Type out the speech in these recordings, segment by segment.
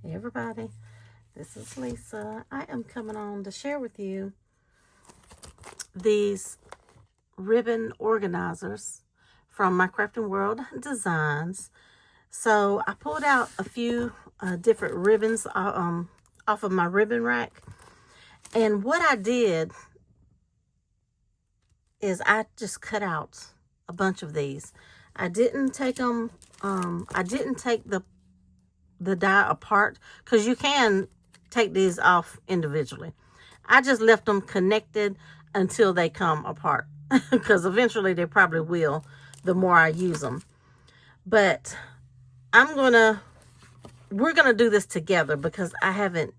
Hey everybody, this is Lisa. I am coming on to share with you these ribbon organizers from my Crafting World Designs. So I pulled out a few different ribbons off of my ribbon rack. And what I did is I just cut out a bunch of these. I didn't take them, I didn't take the die apart, because you can take these off individually. I just left them connected until they come apart, because eventually they probably will the more I use them. But we're gonna do this together because I haven't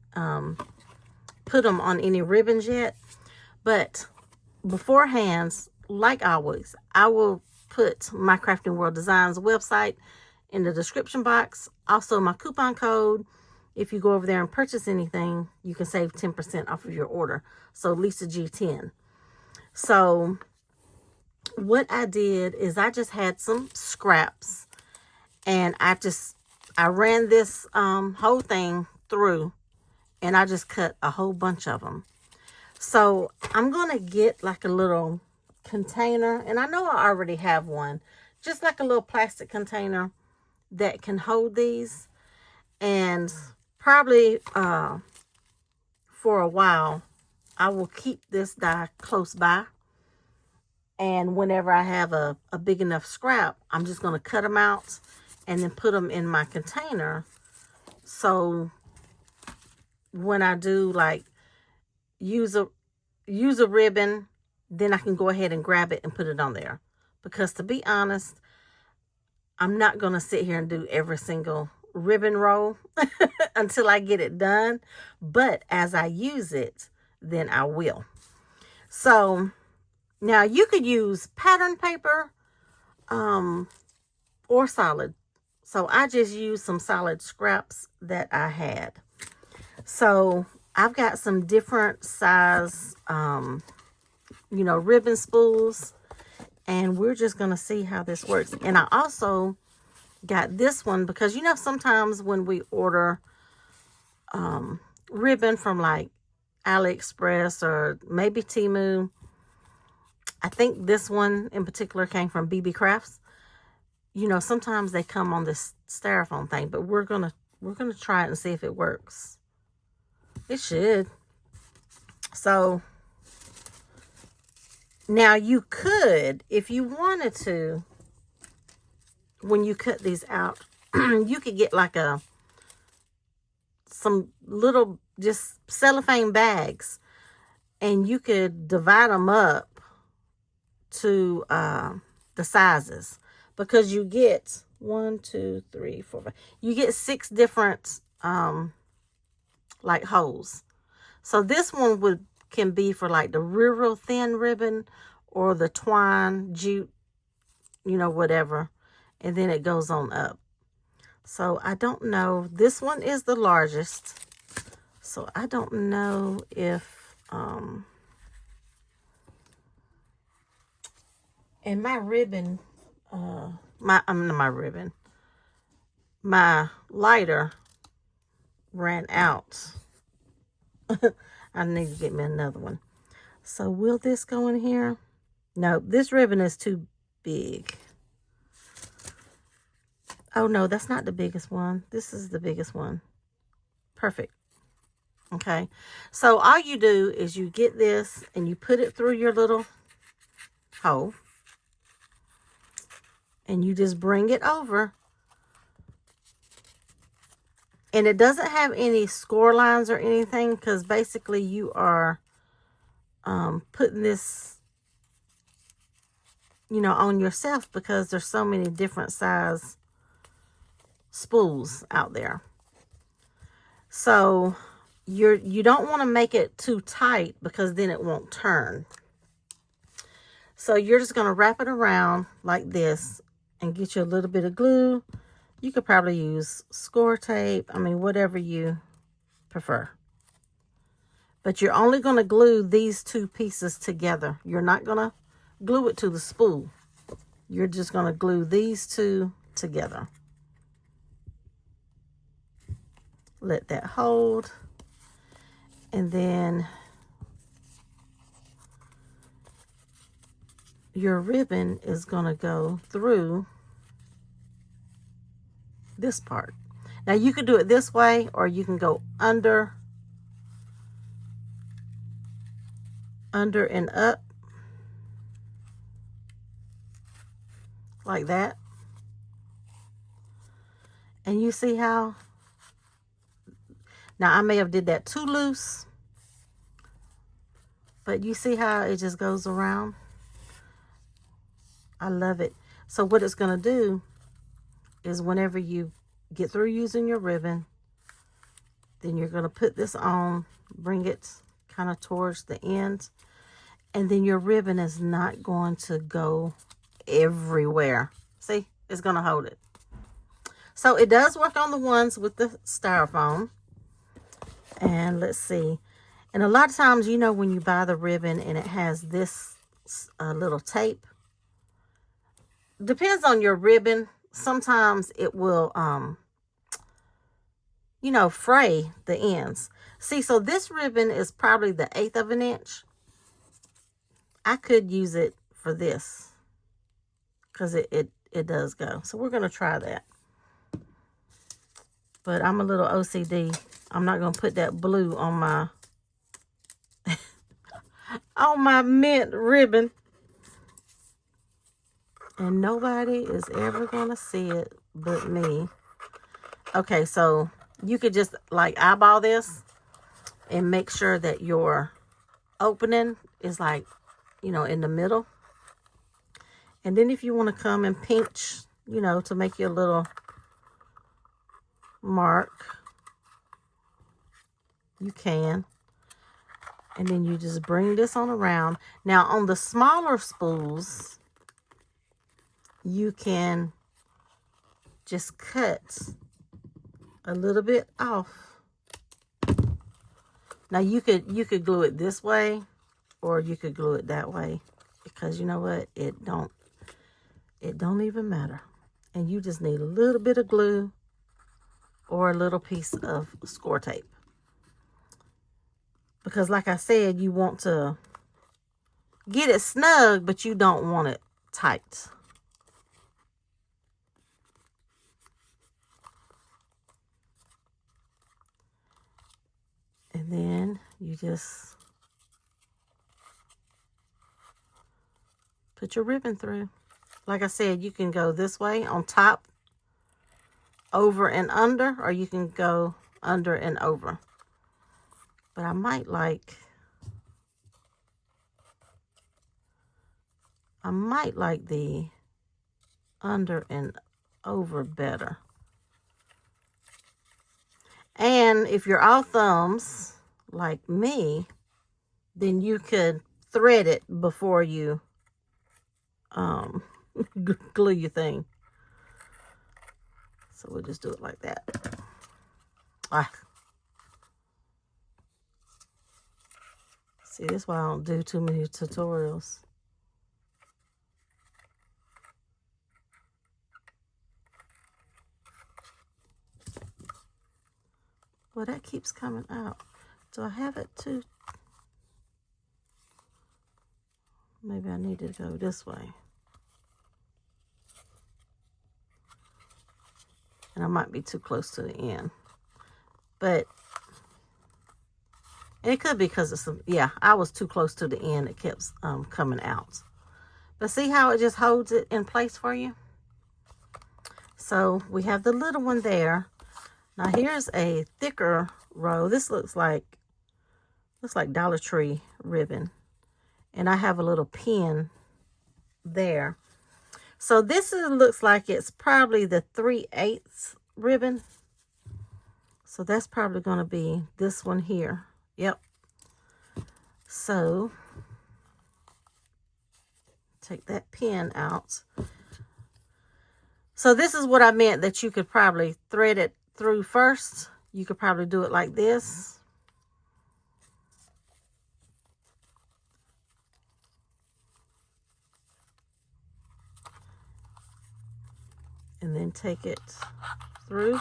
put them on any ribbons yet. But beforehand, like always, I will put my Crafting World Designs website in the description box. Also, my coupon code. If you go over there and purchase anything, you can save 10% off of your order. So Lisa G10. So what I did is I just had some scraps, and I ran this whole thing through, and I just cut a whole bunch of them. So I'm gonna get like a little container, and I know I already have one, just like a little plastic container that can hold these. And probably for a while I will keep this die close by, and whenever I have a big enough scrap, I'm just going to cut them out and then put them in my container. So when I do like use a ribbon, then I can go ahead and grab it and put it on there. Because to be honest, I'm not going to sit here and do every single ribbon roll until I get it done. But as I use it, then I will. So now you could use pattern paper or solid. So I just used some solid scraps that I had. So I've got some different size, ribbon spools. And we're just going to see how this works. And I also got this one because, sometimes when we order ribbon from like AliExpress or maybe Temu, I think this one in particular came from BB Crafts. Sometimes they come on this styrofoam thing, but we're gonna try it and see if it works. It should. So now you could, if you wanted to, when you cut these out, you could get like some little just cellophane bags, and you could divide them up to the sizes, because you get 1, 2, 3, 4, 5. You get 6 different like holes. So this one can be for like the real thin ribbon or the twine, jute, whatever. And then it goes on up. So I don't know. This one is the largest. So I don't know if, and my ribbon, my lighter ran out. I need to get me another one. So will this go in here? No, this ribbon is too big. Oh no, that's not the biggest one. This is the biggest one. Perfect. Okay. So all you do is you get this and you put it through your little hole. And you just bring it over. And it doesn't have any score lines or anything, because basically you are putting this, on yourself, because there's so many different size spools out there. So you don't want to make it too tight, because then it won't turn. So you're just going to wrap it around like this and get you a little bit of glue. You could probably use score tape. I mean, whatever you prefer. But you're only going to glue these 2 pieces together. You're not going to glue it to the spool. You're just going to glue these 2 together. let that hold. And then your ribbon is going to go through this part. Now you could do it this way, or you can go under and up like that. And you see how, now I may have did that too loose, but you see how it just goes around. I love it. So what it's going to do is whenever you get through using your ribbon, then you're going to put this on, bring it kind of towards the end, and then your ribbon is not going to go everywhere. See, it's going to hold it. So it does work on the ones with the styrofoam. And let's see. And a lot of times, you know, when you buy the ribbon and it has this little tape, depends on your ribbon. Sometimes it will, you know, fray the ends. See, so this ribbon is probably the 1/8 of an inch. I could use it for this because it does go. So we're going to try that. But I'm a little OCD. I'm not going to put that blue on my on my mint ribbon. And nobody is ever going to see it but me. Okay, so you could just like eyeball this and make sure that your opening is like, you know, in the middle. And then if you want to come and pinch, you know, to make your little mark, you can. And then you just bring this on around. Now on the smaller spools, you can just cut a little bit off. Now you could glue it this way, or you could glue it that way, because you know what, it don't even matter. And you just need a little bit of glue or a little piece of score tape, because like I said, you want to get it snug, but you don't want it tight. And then you just put your ribbon through. Like I said, you can go this way on top, over and under, or you can go under and over. But I might like the under and over better. And if you're all thumbs like me, then you could thread it before you glue your thing. So we'll just do it like that. See, this is why I don't do too many tutorials. Well, that keeps coming out. Do I have it too? Maybe I need to go this way. And I might be too close to the end. But it could be because it's, yeah, I was too close to the end. It kept coming out. But see how it just holds it in place for you? So we have the little one there. Now here's a thicker row. This looks like Dollar Tree ribbon. And I have a little pin there. So this looks like it's probably the 3/8 ribbon. So that's probably going to be this one here. Yep. So take that pin out. So this is what I meant, that you could probably thread it through first. You could probably do it like this. And then take it through.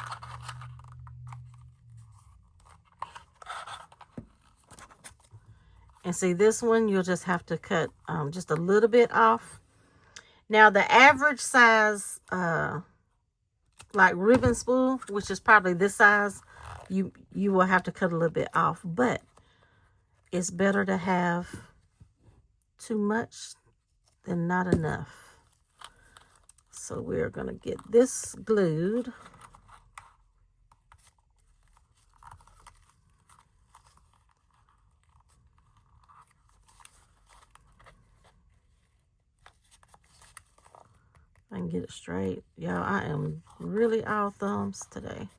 And see, this one, you'll just have to cut just a little bit off. Now, the average size, like ribbon spool, which is probably this size, you will have to cut a little bit off. But it's better to have too much than not enough. So we're going to get this glued. I can get it straight. Y'all, I am really all thumbs today.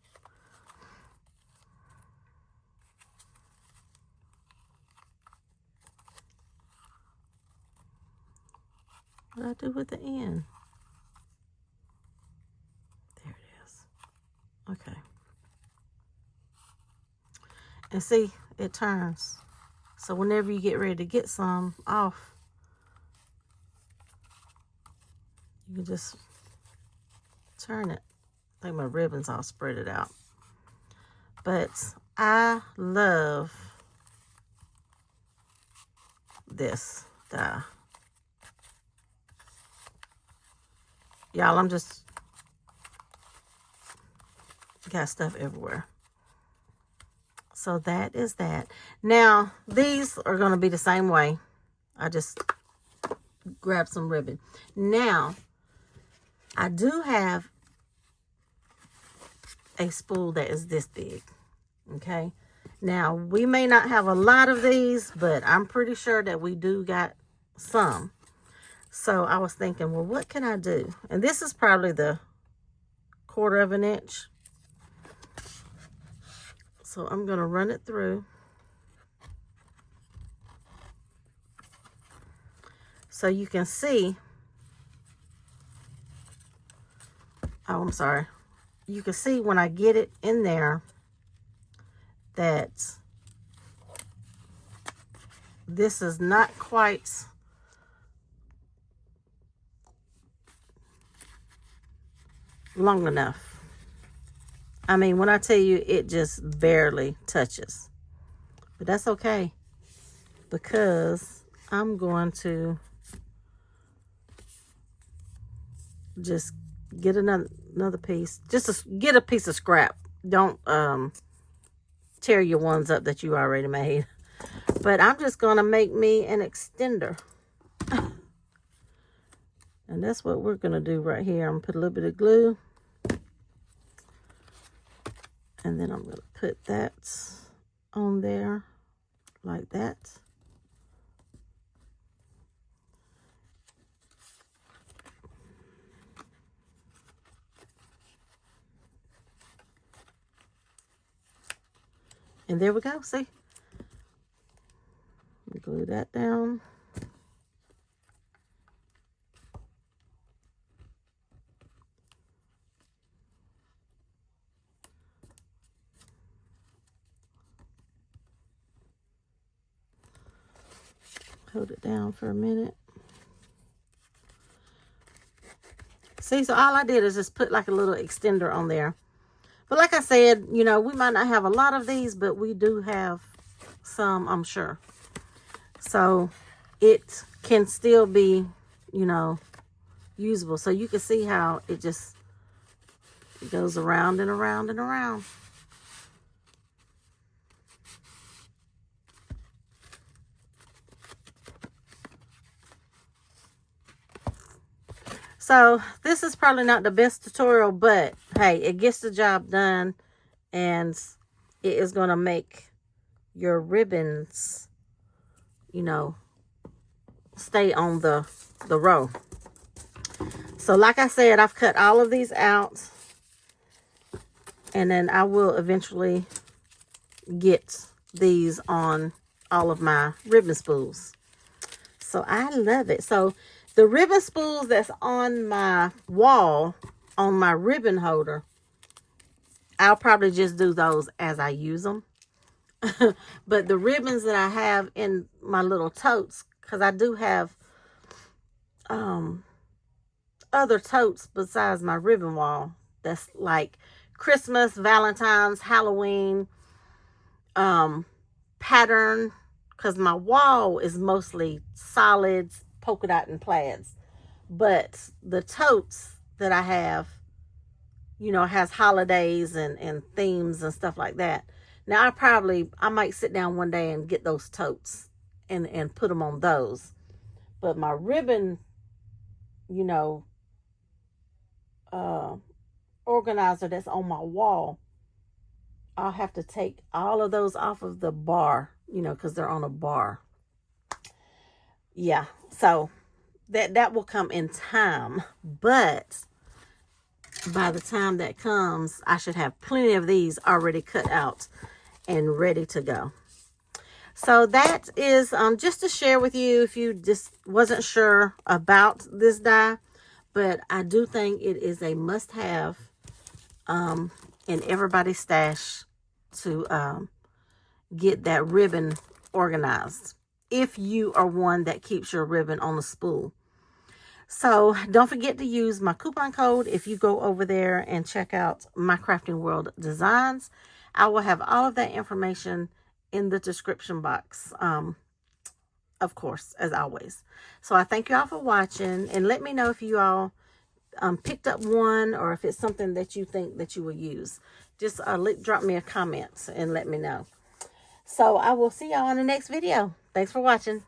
What did I do with the end? There it is. Okay. And see, it turns. So whenever you get ready to get some off, you can just turn it. I think my ribbon's all spread it out. But I love this die. Y'all, I'm just got stuff everywhere. So that is that. Now, these are going to be the same way. I just grabbed some ribbon. Now, I do have a spool that is this big. Okay. Now, we may not have a lot of these, but I'm pretty sure that we do got some. So I was thinking, well, what can I do? And this is probably the 1/4 of an inch. So I'm going to run it through. So you can see. Oh, I'm sorry. You can see when I get it in there that this is not quite long enough. I mean, when I tell you, it just barely touches. But that's okay, because I'm going to just get another piece. Just to get a piece of scrap. Don't tear your ones up that you already made. But I'm just going to make me an extender. And that's what we're going to do right here. I'm going to put a little bit of glue. And then I'm going to put that on there like that. And there we go. See? Glue that down. Hold it down for a minute. See, so all I did is just put like a little extender on there. But like I said, you know, we might not have a lot of these, but we do have some, I'm sure. So it can still be, you know, usable. So you can see how it just goes around and around and around. So this is probably not the best tutorial, but hey, it gets the job done, and it is going to make your ribbons, you know, stay on the row. So like I said, I've cut all of these out, and then I will eventually get these on all of my ribbon spools. So I love it. So the ribbon spools that's on my wall, on my ribbon holder, I'll probably just do those as I use them. But the ribbons that I have in my little totes, because I do have other totes besides my ribbon wall. That's like Christmas, Valentine's, Halloween, pattern because my wall is mostly solids, polka dot, and plaids. But the totes that I have, you know, has holidays and themes and stuff like that. Now I might sit down one day and get those totes and put them on those. But my ribbon, you know, organizer that's on my wall, I'll have to take all of those off of the bar, you know, because they're on a bar. Yeah, so that will come in time, but by the time that comes, I should have plenty of these already cut out and ready to go. So that is just to share with you if you just wasn't sure about this die, but I do think it is a must-have in everybody's stash to get that ribbon organized if you are one that keeps your ribbon on a spool. So don't forget to use my coupon code if you go over there and check out My Crafting World Designs. I will have all of that information in the description box, of course, as always. So I thank you all for watching, and let me know if you all picked up one or if it's something that you think that you will use. Just drop me a comment and let me know. So I will see y'all in the next video. Thanks for watching.